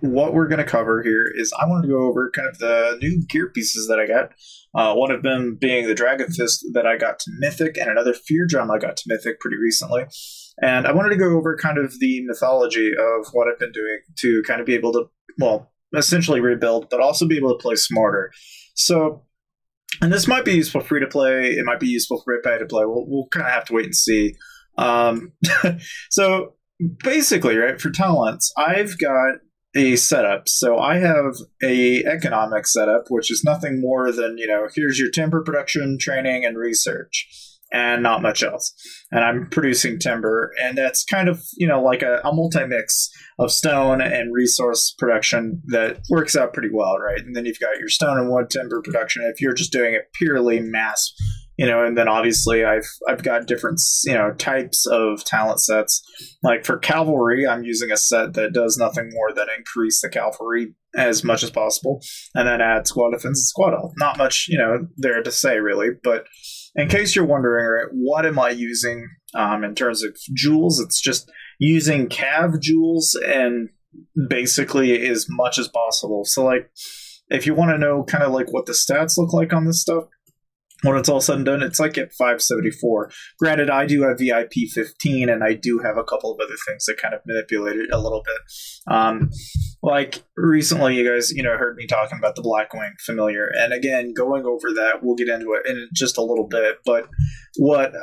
What we're going to cover here is I want to go over kind of the new gear pieces that I got. One of them being the Dragon Fist that I got to Mythic, and another Fear Drum I got to Mythic pretty recently. And I wanted to go over kind of the mythology of what I've been doing to kind of be able to, well, essentially rebuild, but also be able to play smarter. So, and this might be useful for free to play. It might be useful for pay to play. We'll kind of have to wait and see. So basically, right, for talents, I've got a setup. So I have a economic setup, which is nothing more than, you know, here's your timber production, training, and research, and not much else. And I'm producing timber, and that's kind of, you know, like a multi-mix of stone and resource production that works out pretty well, right? And then you've got your stone and wood timber production if you're just doing it purely mass, you know, and then obviously I've got different, you know, types of talent sets. Like for cavalry, I'm using a set that does nothing more than increase the cavalry as much as possible, and then add squad defense and squad health. Not much, you know, there to say really, but in case you're wondering, right, what am I using in terms of jewels? It's just using cav jewels and basically as much as possible. So like, if you want to know kind of like what the stats look like on this stuff, when it's all said and done, it's like at 574. Granted, I do have VIP 15, and I do have a couple of other things that kind of manipulate it a little bit. Like recently, you guys, you know, heard me talking about the Blackwing familiar, and again, going over that, we'll get into it in just a little bit. But what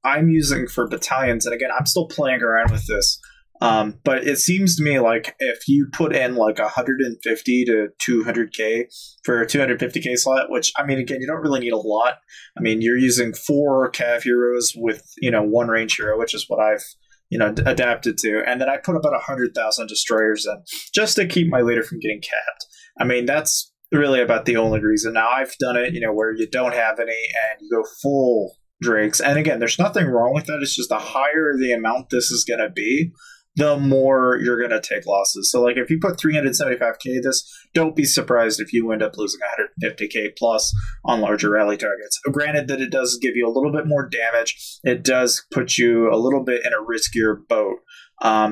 I'm using for battalions, and again, I'm still playing around with this. But it seems to me like if you put in like 150 to 200k for a 250k slot, which I mean, again, you don't really need a lot. I mean, you're using 4 cav heroes with, you know, 1 range hero, which is what I've, you know, adapted to. And then I put about 100,000 destroyers in just to keep my leader from getting capped. I mean, that's really about the only reason. Now I've done it, you know, where you don't have any and you go full drakes. And again, there's nothing wrong with that. It's just the higher the amount this is going to be, the more you're going to take losses. So like if you put 375k this, don't be surprised if you end up losing 150k plus on larger rally targets. Granted that it does give you a little bit more damage. It does put you a little bit in a riskier boat.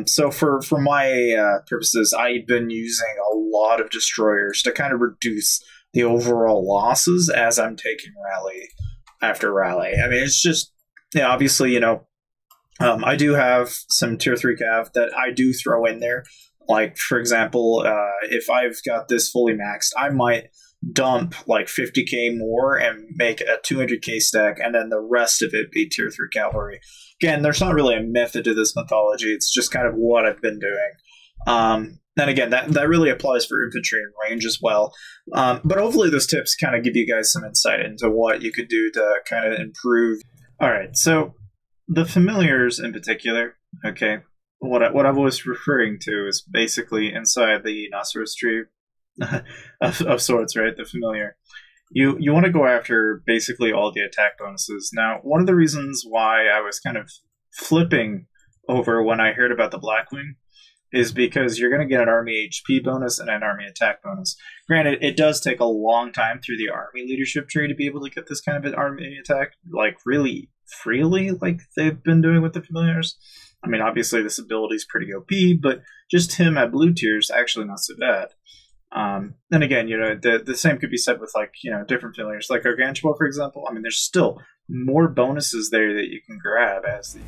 So for my purposes, I've been using a lot of destroyers to kind of reduce the overall losses as I'm taking rally after rally. I mean, it's just, yeah, obviously, you know, I do have some tier 3 cav that I do throw in there. Like, for example, if I've got this fully maxed, I might dump like 50k more and make a 200k stack, and then the rest of it be tier 3 cavalry. Again, there's not really a method to this mythology. It's just kind of what I've been doing. And again, that really applies for infantry and range as well. But hopefully those tips kind of give you guys some insight into what you could do to kind of improve. All right, so the familiars in particular, okay, what I was referring to is basically inside the Nosferatu tree of sorts, right? The familiar. You want to go after basically all the attack bonuses. Now, one of the reasons why I was kind of flipping over when I heard about the Blackwing is because you're going to get an army HP bonus and an army attack bonus. Granted, it does take a long time through the army leadership tree to be able to get this kind of an army attack, like really freely, like they've been doing with the familiars. I mean, obviously this ability is pretty OP, but just him at blue tier is actually not so bad. And again, you know, the same could be said with, like, you know, different familiars, like Gargantua, for example. I mean, there's still more bonuses there that you can grab as the